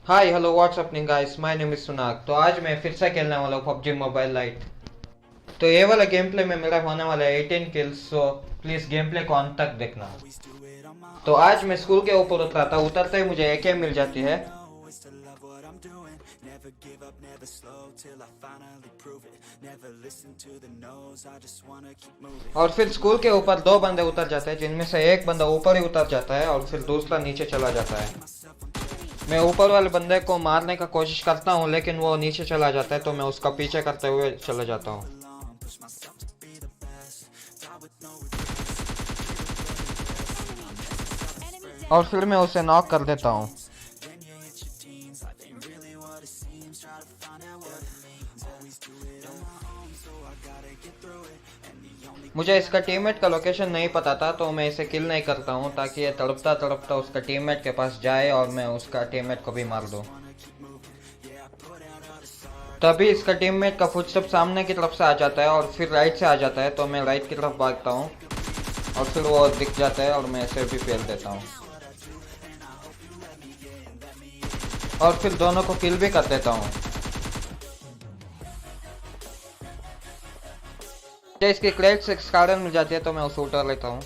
Hi hello what's up guys, my name is Sunag. तो आज मैं फिर से खेलने वाला हूँ पबजी मोबाइल लाइट। तो ये वाला गेम प्ले में मेरा होने वाला है 18 kills. So please game play को अंत तक देखना। तो आज मैं स्कूल के ऊपर उतरा था। उतरते ही मुझे एके मिल जाती है। और फिर स्कूल के ऊपर दो बंदे उतर जाते हैं, जिनमें से एक बंदा ऊपर ही उतर जाता है और फिर दूसरा नीचे चला जाता है। मैं ऊपर वाले बंदे को मारने का कोशिश करता हूँ, लेकिन वो नीचे चला जाता है, तो मैं उसका पीछे करते हुए चला जाता हूँ। और फिर मैं उसे नॉक कर देता हूँ। मुझे इसका टीममेट का लोकेशन नहीं पता था, तो मैं इसे किल नहीं करता हूँ ताकि ये तड़पता तड़पता उसका टीममेट के पास जाए और मैं उसका टीममेट को भी मार दूँ। तभी इसका टीममेट का फुटस्टेप सामने की तरफ से आ जाता है और फिर राइट से आ जाता है, तो मैं राइट की तरफ भागता हूँ और फिर वो दिख जाता है और मैं इसे भी फेल देता हूँ और फिर दोनों को किल भी कर देता हूँ। मुझे इसकी क्रेट से स्कार्डन मिल जाती है, तो मैं उसे उठा लेता हूँ।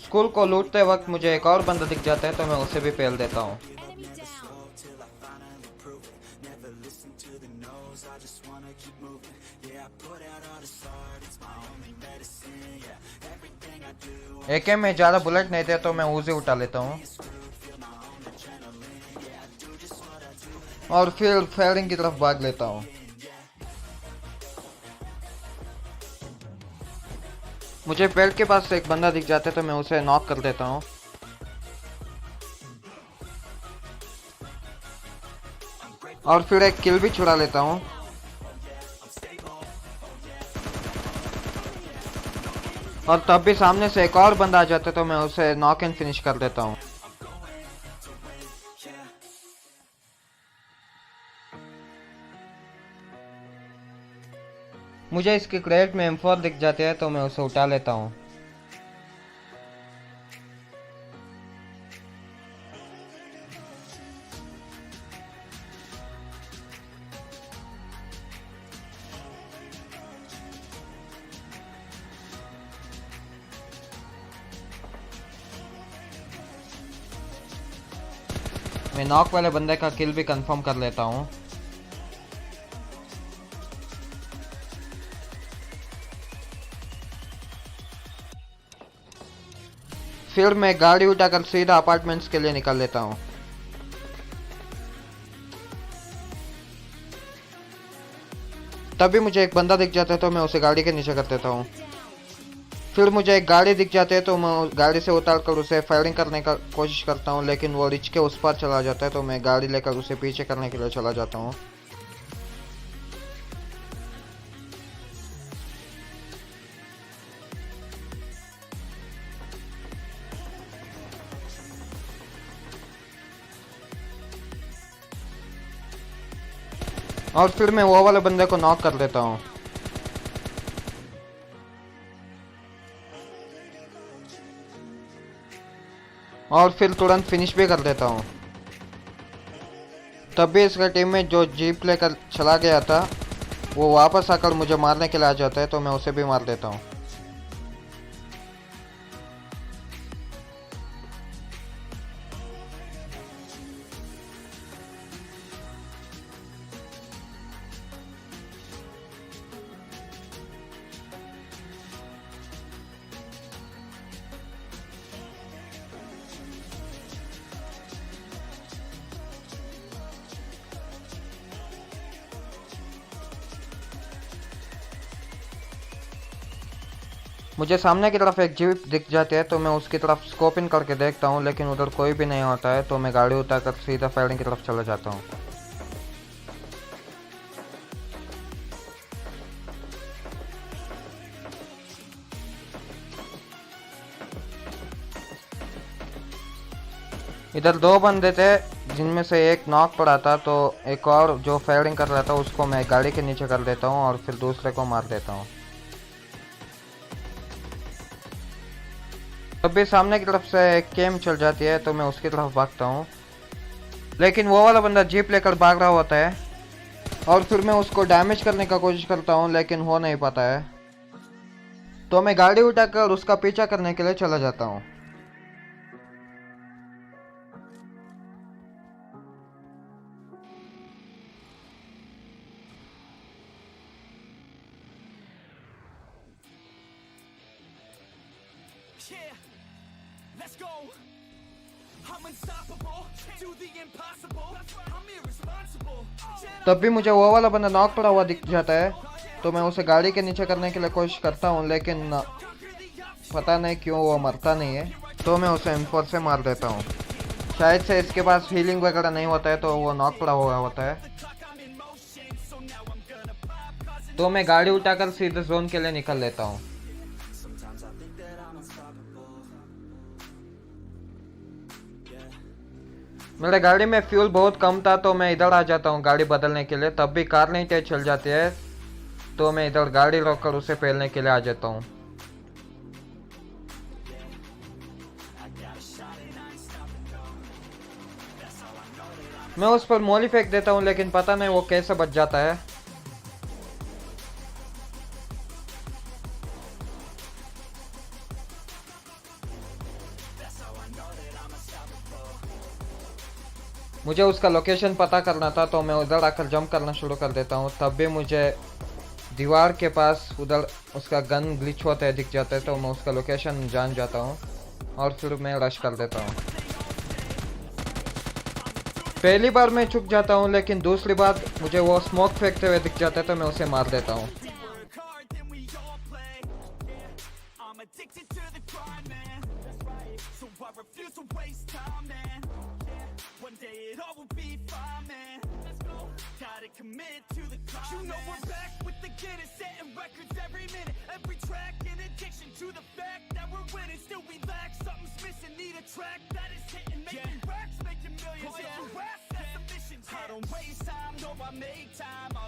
स्कूल को लूटते वक्त मुझे एक और बंदा दिख जाता है, तो मैं उसे भी पेल देता हूँ। एके में ज्यादा बुलेट नहीं थे, तो मैं उसे उठा लेता हूँ और फिर फायरिंग की तरफ भाग लेता हूँ। मुझे पेड़ के पास से एक बंदा दिख जाता है, तो मैं उसे नॉक कर देता हूँ। और फिर एक किल भी छुड़ा लेता हूँ। और तब भी सामने से एक और बंदा आ जाता है, तो मैं उसे नॉक एंड फिनिश कर देता हूँ। मुझे इसकी क्रेट में M4 दिख जाते हैं, तो मैं उसे उठा लेता हूँ। मैं नॉक वाले बंदे का किल भी कंफर्म कर लेता हूँ। फिर मैं गाड़ी उठाकर सीधा अपार्टमेंट्स के लिए निकल लेता हूँ। तभी मुझे एक बंदा दिख जाता है, तो मैं उसे गाड़ी के नीचे कर देता हूँ। फिर मुझे एक गाड़ी दिख जाती है, तो मैं गाड़ी से उतार कर उसे फायरिंग करने का कोशिश करता हूँ, लेकिन वो रिच के उस पार चला जाता है, तो मैं गाड़ी लेकर उसे पीछे करने के लिए चला जाता हूँ। और फिर मैं वो वाले बंदे को नॉक कर देता हूँ। और फिर तुरंत फिनिश भी कर देता हूँ। तब भी इसका टीम में जो जीप लेकर चला गया था, वो वापस आकर मुझे मारने के लिए आ जाता है, तो मैं उसे भी मार देता हूँ। मुझे सामने की तरफ एक जीप दिख जाती है, तो मैं उसकी तरफ स्कोप इन करके देखता हूँ, लेकिन उधर कोई भी नहीं होता है। तो मैं गाड़ी उतार कर सीधा फायरिंग की तरफ चला जाता हूँ। इधर दो बंदे थे, जिनमें से एक नॉक पड़ा था, तो एक और जो फायरिंग कर रहा था उसको मैं गाड़ी के नीचे कर देता हूँ और फिर दूसरे को मार देता हूँ। तब भी सामने की तरफ से एक कैम चल जाती है, तो मैं उसकी तरफ भागता हूँ, लेकिन वो वाला बंदा जीप लेकर भाग रहा होता है और फिर मैं उसको डैमेज करने का कोशिश करता हूँ, लेकिन हो नहीं पाता है। तो मैं गाड़ी उठाकर उसका पीछा करने के लिए चला जाता हूँ। तब भी मुझे वो वाला बंदा नॉक पड़ा हुआ दिख जाता है, तो मैं उसे गाड़ी के नीचे करने के लिए कोशिश करता हूँ, लेकिन पता नहीं क्यों वो मरता नहीं है। तो मैं उसे M4 से मार देता हूँ। शायद से इसके पास हीलिंग वगैरह नहीं होता है, तो वो नॉक पड़ा हुआ होता है। तो मैं गाड़ी उठाकर सीधे जोन के लिए निकल लेता हूँ। मेरे गाड़ी में फ्यूल बहुत कम था, तो मैं इधर आ जाता हूँ गाड़ी बदलने के लिए। तब भी कार नहीं तेज चल जाती है, तो मैं इधर गाड़ी रोककर उसे पेलने के लिए आ जाता हूँ। मैं उस पर मोली फेंक देता हूँ, लेकिन पता नहीं वो कैसे बच जाता है। मुझे उसका लोकेशन पता करना था, तो मैं उधर आकर जंप करना शुरू कर देता हूँ। तब भी मुझे दीवार के पास उधर उसका गन ग्लिच होता है दिख जाता है, तो मैं उसका लोकेशन जान जाता हूँ और फिर मैं रश कर देता हूँ। पहली बार मैं चुक जाता हूँ, लेकिन दूसरी बार मुझे वो स्मोक फेंकते हुए दिख जाता है, तो मैं उसे मार देता हूँ।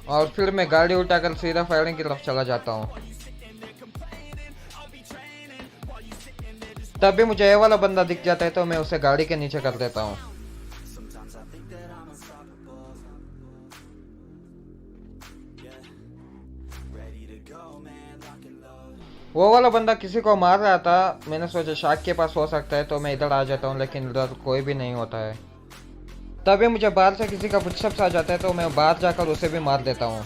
और फिर मैं गाड़ी उठाकर सीधा फायरिंग की तरफ चला जाता हूँ। तब भी मुझे ये वाला बंदा दिख जाता है, तो मैं उसे गाड़ी के नीचे कर देता हूँ। वो वाला बंदा किसी को मार रहा था, मैंने सोचा शाक के पास हो सकता है, तो मैं इधर आ जाता हूँ, लेकिन इधर कोई भी नहीं होता है। तभी मुझे बाहर से किसी का फुटस्टेप्स आ जाता है, तो मैं बाहर जाकर उसे भी मार देता हूँ।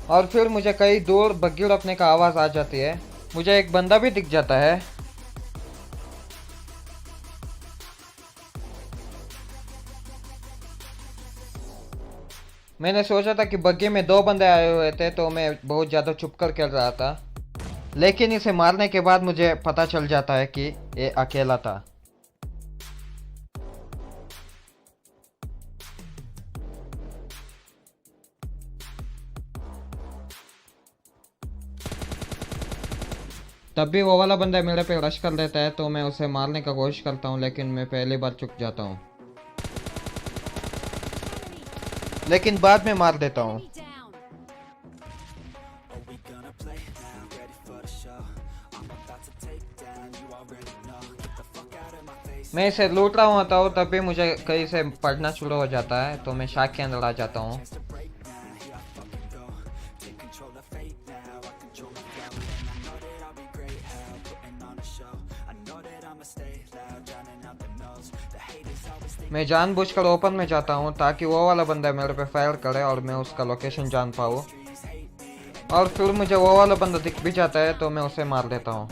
और फिर मुझे कई दूर बग्गी उड़पने का आवाज़ आ जाती है। मुझे एक बंदा भी दिख जाता है। मैंने सोचा था कि बग्गी में दो बंदे आए हुए थे, तो मैं बहुत ज़्यादा छुप कर खेल रहा था, लेकिन इसे मारने के बाद मुझे पता चल जाता है कि ये अकेला था। तब भी वो वाला बंदा मेरे पे रश कर देता है, तो मैं उसे मारने का कोशिश करता हूँ, लेकिन मैं पहली बार चुक जाता हूँ, लेकिन बाद में मार देता हूँ। मैं इसे लूट रहा होता हूँ, तब भी मुझे कहीं से पड़ना शुरू हो जाता है, तो मैं शाक के अंदर आ जाता हूँ। मैं जानबूझकर ओपन में जाता हूँ, ताकि वो वाला बंदा मेरे पे फायर करे और मैं उसका लोकेशन जान पाऊँ। और फिर मुझे वो वाला बंदा दिख भी जाता है तो मैं उसे मार देता हूँ।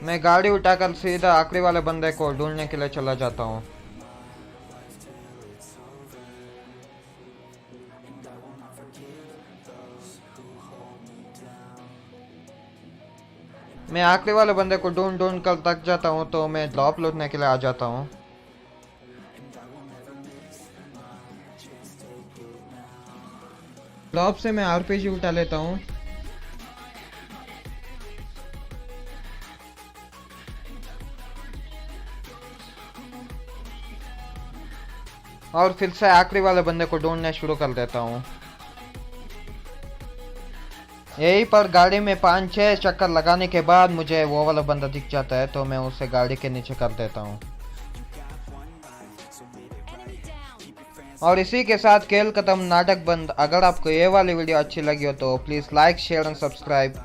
मैं गाड़ी उठाकर सीधा आखिरी वाले बंदे को ढूंढने के लिए चला जाता हूँ। मैं आखिरी वाले बंदे को ढूंढ ढूंढ कर थक जाता हूँ तो मैं ड्रॉप लूटने के लिए आ जाता हूँ। ड्रॉप से मैं आरपीजी उठा लेता हूँ। और फिर से आखिरी वाले बंदे को ढूंढना शुरू कर देता हूँ। यहीं पर गाड़ी में 5-6 चक्कर लगाने के बाद मुझे वो वाला बंदा दिख जाता है तो मैं उसे गाड़ी के नीचे कर देता हूँ। और इसी के साथ खेल खत्म, नाटक बंद। अगर आपको ये वाली वीडियो अच्छी लगी हो तो please like share and subscribe.